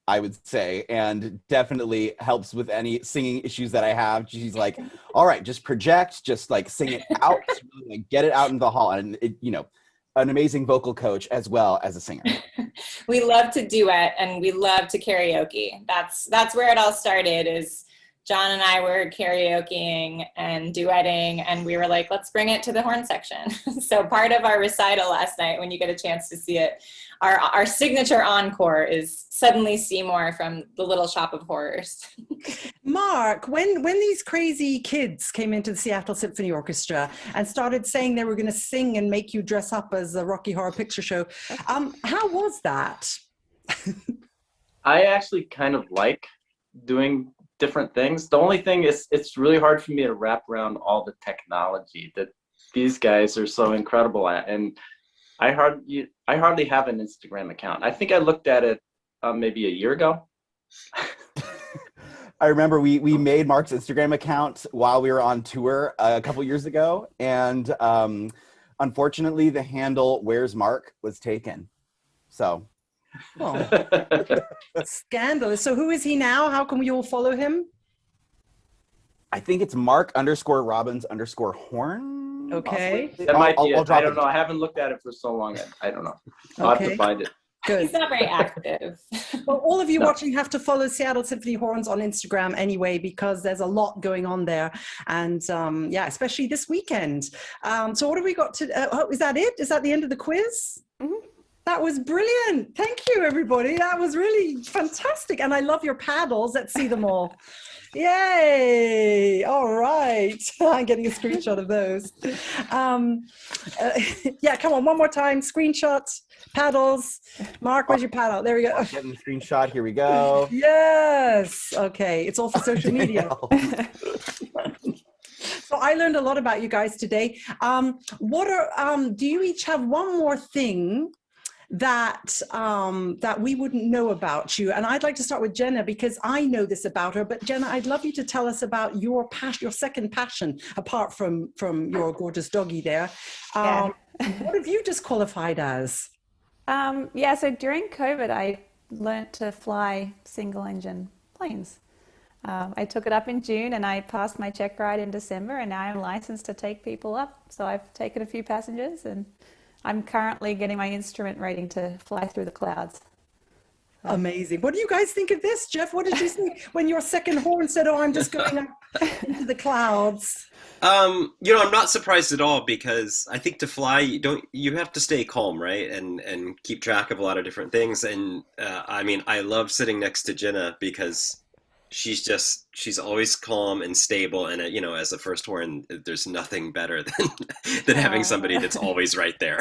I would say, and definitely helps with any singing issues that I have. She's like, all right, just project, just like sing it out, like, get it out in the hall. And an amazing vocal coach as well as a singer. We love to duet and we love to karaoke. That's where it all started. Is John and I were karaokeing and duetting, and we were like, let's bring it to the horn section. So part of our recital last night, when you get a chance to see it, our signature encore is Suddenly Seymour from The Little Shop of Horrors. Mark, when these crazy kids came into the Seattle Symphony Orchestra and started saying they were going to sing and make you dress up as a Rocky Horror Picture Show, how was that? I actually kind of like doing different things. The only thing is, it's really hard for me to wrap around all the technology that these guys are so incredible at. And I hardly have an Instagram account. I think I looked at it maybe a year ago. I remember we made Mark's Instagram account while we were on tour a couple years ago, and unfortunately the handle "Where's Mark" was taken. So scandalous. So who is he now? How can we all follow him? I think it's Mark_Robbins_Horn. Okay. Possibly. That might be I'll it. drop I don't know. I haven't looked at it for so long. I don't know. I'll have to find it. Good. He's not very active. Well, all of you watching have to follow Seattle Symphony Horns on Instagram anyway, because there's a lot going on there. And yeah, especially this weekend. So what have we got to, is that it? Is that the end of the quiz? Mm-hmm. That was brilliant. Thank you, everybody. That was really fantastic. And I love your paddles. Let's see them all. Yay. All right. I'm getting a screenshot of those. Yeah, come on. One more time. Screenshots, paddles. Mark, where's your paddle? There we go. Getting the screenshot. Here we go. Yes. Okay. It's all for social media. So I learned a lot about you guys today. Do you each have one more thing that we wouldn't know about you? And I'd like to start with Jenna, because I know this about her, but Jenna, I'd love you to tell us about your passion, your second passion, apart from your gorgeous doggy there. What have you just qualified as? Yeah, so during COVID, I learned to fly single engine planes. I took it up in June and I passed my check ride in December, and now I'm licensed to take people up. So I've taken a few passengers, and I'm currently getting my instrument rating to fly through the clouds. Amazing. What do you guys think of this, Jeff? What did you think when your second horn said, oh, I'm just going up into the clouds? I'm not surprised at all, because I think to fly, you have to stay calm, right? And keep track of a lot of different things. And I love sitting next to Jenna, because she's always calm and stable, and you know, as a first horn, there's nothing better than having somebody that's always right there.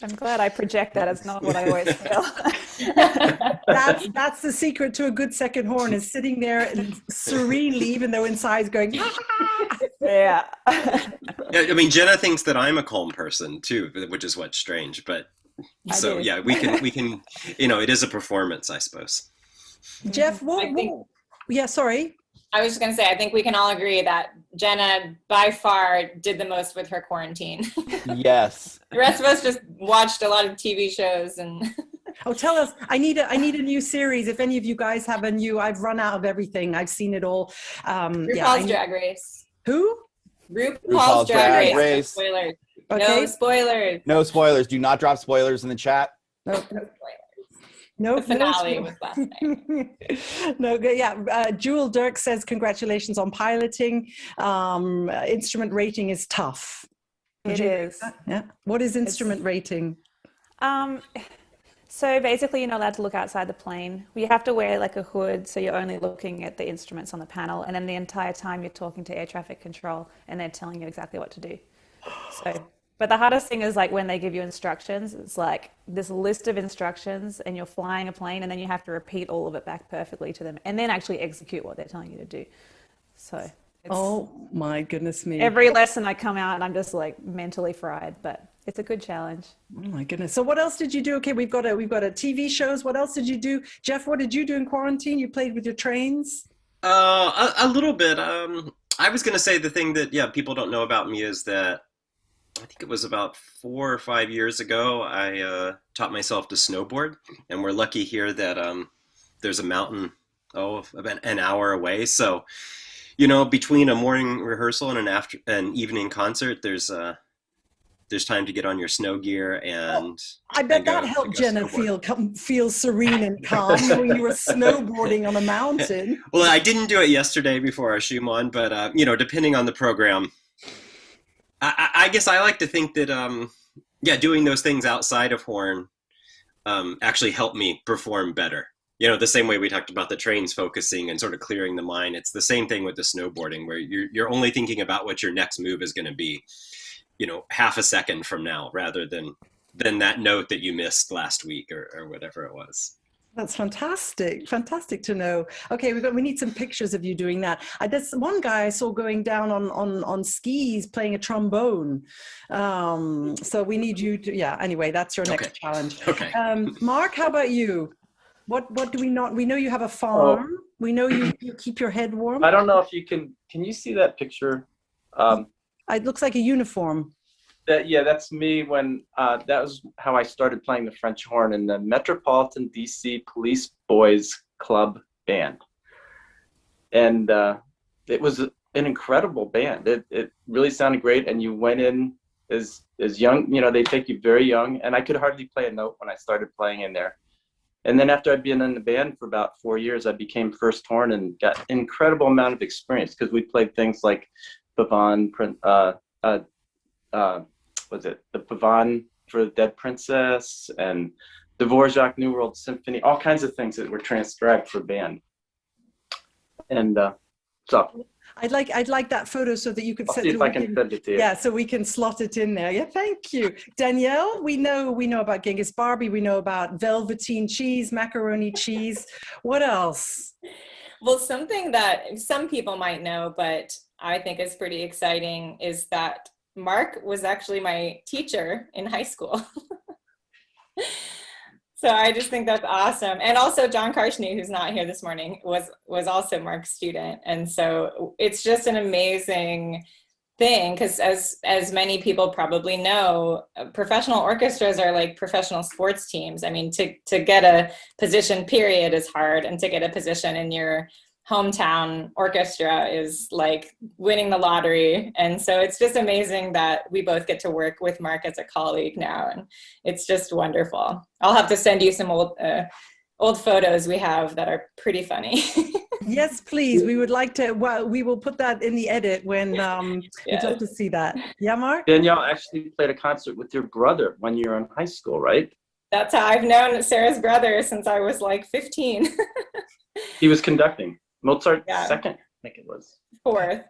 I'm glad I project that. It's not what I always feel. That's the secret to a good second horn, is sitting there serenely, even though inside is going. Yeah. Yeah, I mean, Jenna thinks that I'm a calm person too, which is what's strange. But so yeah, we can, you know, it is a performance, I suppose. Jeff, yeah, sorry. I was just going to say, I think we can all agree that Jenna by far did the most with her quarantine. Yes. The rest of us just watched a lot of TV shows and. Oh, tell us! I need a new series. If any of you guys have a new, I've run out of everything. I've seen it all. RuPaul's Drag Race. Who? RuPaul's Drag Race. No spoilers. Okay. No spoilers. No spoilers. Do not drop spoilers in the chat. No spoilers. No, the finale was last night. No, yeah. Jewel Dirk says congratulations on piloting. Instrument rating is tough. It is. Yeah. What is instrument rating? So basically, you're not allowed to look outside the plane. You have to wear like a hood, so you're only looking at the instruments on the panel, and then the entire time you're talking to air traffic control, and they're telling you exactly what to do. So. But the hardest thing is like when they give you instructions, it's like this list of instructions and you're flying a plane and then you have to repeat all of it back perfectly to them and then actually execute what they're telling you to do. So it's, oh my goodness me. Every lesson I come out and I'm just like mentally fried, but it's a good challenge. Oh my goodness. So what else did you do? Okay, we've got a TV shows. What else did you do? Jeff, what did you do in quarantine? You played with your trains? A little bit. I was going to say the thing that, people don't know about me is that I think it was about 4 or 5 years ago, I taught myself to snowboard, and we're lucky here that there's a mountain, about an hour away. So, you know, between a morning rehearsal and an evening concert, there's time to get on your snow gear and. I bet that helped Jenna feel serene and calm when you were snowboarding on a mountain. Well, I didn't do it yesterday before our Schumann, but you know, depending on the program. I guess I like to think that, doing those things outside of horn actually helped me perform better. You know, the same way we talked about the trains focusing and sort of clearing the mind. It's the same thing with the snowboarding, where you're only thinking about what your next move is going to be, you know, half a second from now, rather than that note that you missed last week or whatever it was. That's fantastic. Fantastic to know. Okay, we need some pictures of you doing that. There's one guy I saw going down on skis playing a trombone. So we need you to, anyway, that's your next challenge. Okay. Mark, how about you? What do we not? We know you have a farm. We know you keep your head warm. I don't know if you can you see that picture? It looks like a uniform. That's me when that was how I started playing the French horn in the Metropolitan DC Police Boys Club band. And it was an incredible band. It really sounded great, and you went in as young, you know, they take you very young, and I could hardly play a note when I started playing in there. And then after I'd been in the band for about 4 years, I became first horn and got an incredible amount of experience, because we played things like Pavane, the Pavane for the Dead Princess and Dvorak New World Symphony, all kinds of things that were transcribed for band. And so I'd like that photo so that you could see if I can send it to you. Yeah, so we can slot it in there. Yeah, thank you. Danielle, we know about Genghis Barbie, we know about velveteen cheese, macaroni cheese. What else? Well, something that some people might know, but I think is pretty exciting, is that Mark was actually my teacher in high school. So I just think that's awesome. And also John Karshny, who's not here this morning, was also Mark's student. And so it's just an amazing thing, because as many people probably know, professional orchestras are like professional sports teams. I mean, to get a position, period, is hard. And to get a position in your hometown orchestra is like winning the lottery. And so it's just amazing that we both get to work with Mark as a colleague now, and it's just wonderful. I'll have to send you some old photos we have that are pretty funny. Yes, please. We would like to. Well, we will put that in the edit when we'd love to see that. Yeah, Mark? Danielle actually played a concert with your brother when you were in high school, right? That's how I've known Sarah's brother since I was like 15. He was conducting. Mozart Yeah. second, I think it was. Fourth.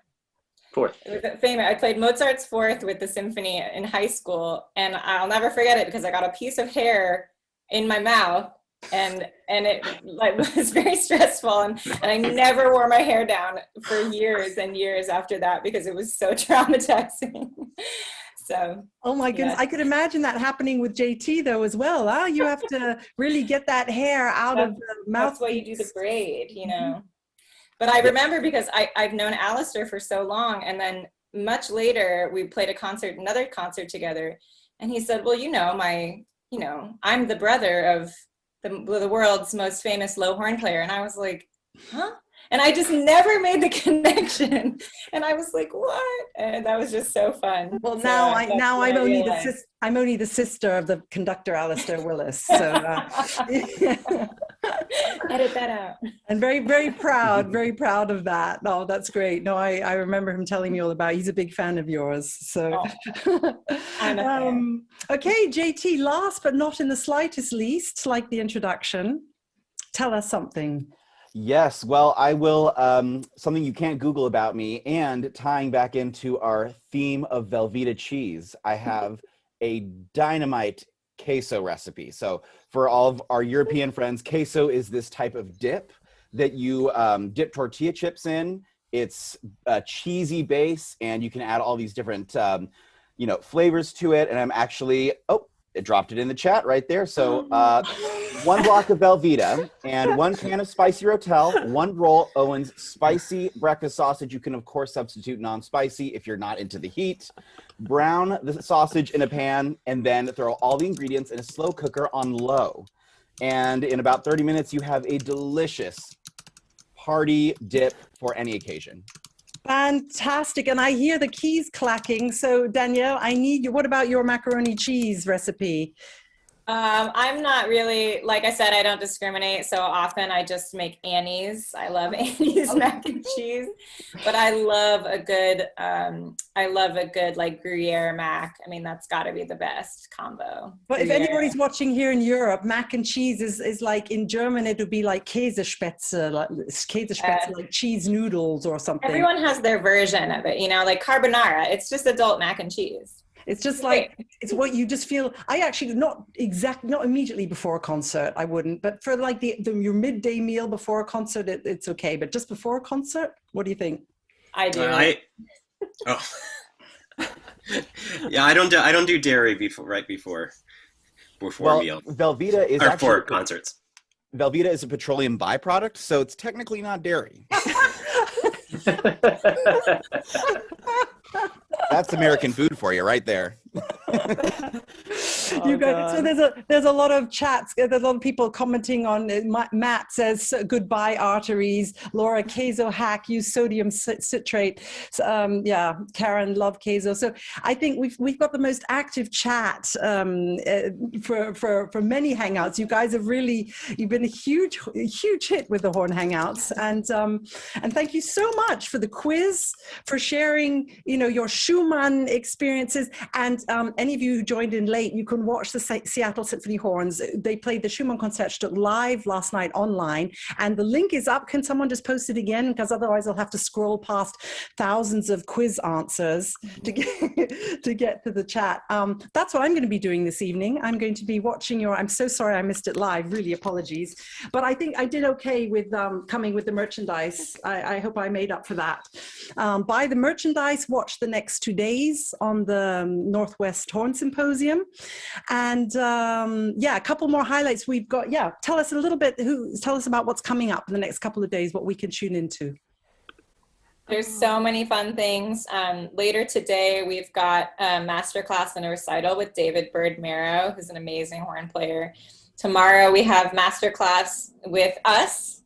Fourth. It was famous. I played Mozart's Fourth with the symphony in high school, and I'll never forget it because I got a piece of hair in my mouth, and it like was very stressful, and I never wore my hair down for years and years after that because it was so traumatizing. So. Oh my goodness, Yeah. I could imagine that happening with JT though as well. Huh? You have to really get that hair out of the mouth. That's why you do the braid, you know. But I remember because I've known Alistair for so long, and then much later we played another concert together, and he said, well, I'm the brother of the world's most famous low horn player. And I was like, huh? And I just never made the connection. And I was like, what? And that was just so fun. Well, So now I'm only realized. I'm only the sister of the conductor Alistair Willis. So Edit that out. and very proud of that. Oh, that's great. No, I remember him telling me all about it. He's a big fan of yours. So I'm a fan. okay, JT, last but not in the slightest least, like the introduction, tell us something. Yes, well, I will, something you can't Google about me, and tying back into our theme of Velveeta cheese, I have a dynamite queso recipe. So for all of our European friends, queso is this type of dip that you dip tortilla chips in. It's a cheesy base, and you can add all these different, flavors to it. And I'm actually, it dropped it in the chat right there. So 1 block of Velveeta and 1 can of spicy Rotel, 1 roll Owen's spicy breakfast sausage. You can, of course, substitute non-spicy if you're not into the heat. Brown the sausage in a pan, and then throw all the ingredients in a slow cooker on low. And in about 30 minutes, you have a delicious party dip for any occasion. Fantastic. And I hear the keys clacking. So Danielle, I need you. What about your macaroni cheese recipe? I'm not really, like I said, I don't discriminate. So often I just make Annie's. I love Annie's mac and cheese, but I love a good like Gruyere mac. I mean, that's gotta be the best combo. But if Gruyere. anybody's watching here in Europe, mac and cheese is like, in German, it would be like Käsespätzle, like cheese noodles or something. Everyone has their version of it, like carbonara. It's just adult mac and cheese. It's just like, it's what you just feel. I actually, not immediately before a concert, I wouldn't, but for like your midday meal before a concert, it's okay. But just before a concert, what do you think? I do. Yeah, I don't do dairy right before meal. Velveeta is or for concerts. Velveeta is a petroleum byproduct, so it's technically not dairy. That's American food for you right there. So there's a lot of chats. There's a lot of people commenting on it. Matt says goodbye arteries. Laura, queso hack, use sodium citrate. Karen, love queso. So I think we've got the most active chat for many hangouts. You guys have you've been a huge hit with the Horn Hangouts, and thank you so much for the quiz, for sharing your Schumann experiences, and any of you who joined in late, you can watch the Seattle Symphony Horns. They played the Schumann Konzertstück live last night online, and the link is up. Can someone just post it again? Because otherwise I'll have to scroll past thousands of quiz answers to get to the chat. That's what I'm going to be doing this evening. I'm going to be watching I'm so sorry I missed it live, really apologies. But I think I did okay with coming with the merchandise. I hope I made up for that. Buy the merchandise, watch the next 2 days on the Northwest Horn Symposium. And a couple more highlights we've got. Tell us a little bit, tell us about what's coming up in the next couple of days, what we can tune into. There's so many fun things. Later today, we've got a masterclass and a recital with David Bird-Marrow, who's an amazing horn player. Tomorrow, we have masterclass with us,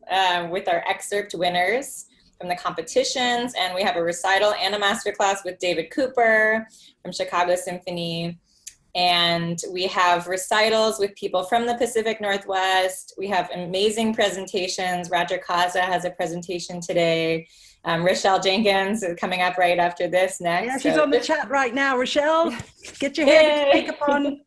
with our excerpt winners from the competitions, and we have a recital and a masterclass with David Cooper from Chicago Symphony. And we have recitals with people from the Pacific Northwest. We have amazing presentations. Roger Kaza has a presentation today. Rochelle Jenkins is coming up right after this next. Yeah, she's on the chat right now. Rochelle, get your hair makeup on.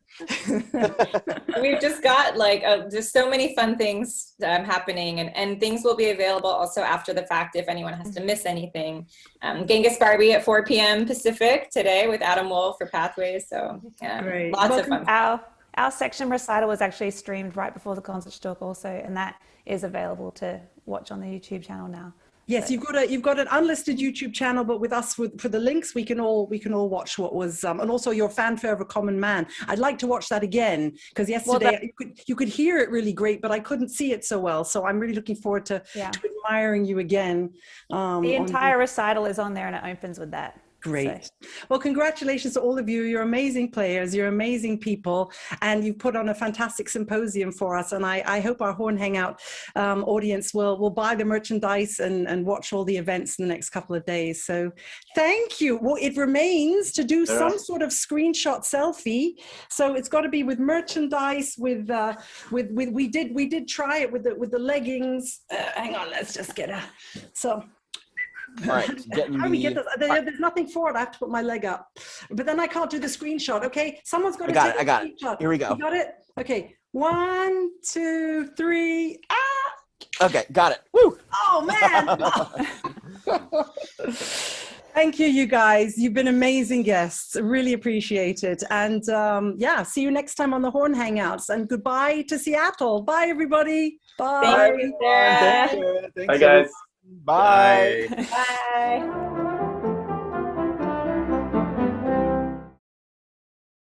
We've just got like just so many fun things happening, and things will be available also after the fact if anyone has to miss anything. Genghis Barbie at 4 p.m. Pacific today with Adam Wolf for Pathways. So Great. Lots of fun. Our section recital was actually streamed right before the Konzertstück also, and that is available to watch on the YouTube channel now. Yes, you've got an unlisted YouTube channel, but with us for the links, we can all watch what was and also your fanfare of a common man. I'd like to watch that again because yesterday you could hear it really great, but I couldn't see it so well. So I'm really looking forward to admiring you again. The entire recital is on there, and it opens with that. Great. So. Well, congratulations to all of you. You're amazing players. You're amazing people. And you've put on a fantastic symposium for us. And I hope our Horn Hangout audience will buy the merchandise and watch all the events in the next couple of days. So thank you. Well, it remains to do some sort of screenshot selfie. So it's got to be with merchandise, we did try it with the leggings. Hang on, let's just get All right, how do we get this? There's nothing for it. I have to put my leg up, but then I can't do the screenshot. Okay, someone's got to take a screenshot. Here we go. You got it? Okay, 1, 2, 3. Okay, got it. Woo! Oh man! Thank you, you guys. You've been amazing guests. Really appreciate it. And see you next time on the Horn Hangouts. And goodbye to Seattle. Bye, everybody. Bye. Thank you, Sarah. Thanks, Bye, guys. Bye. Bye.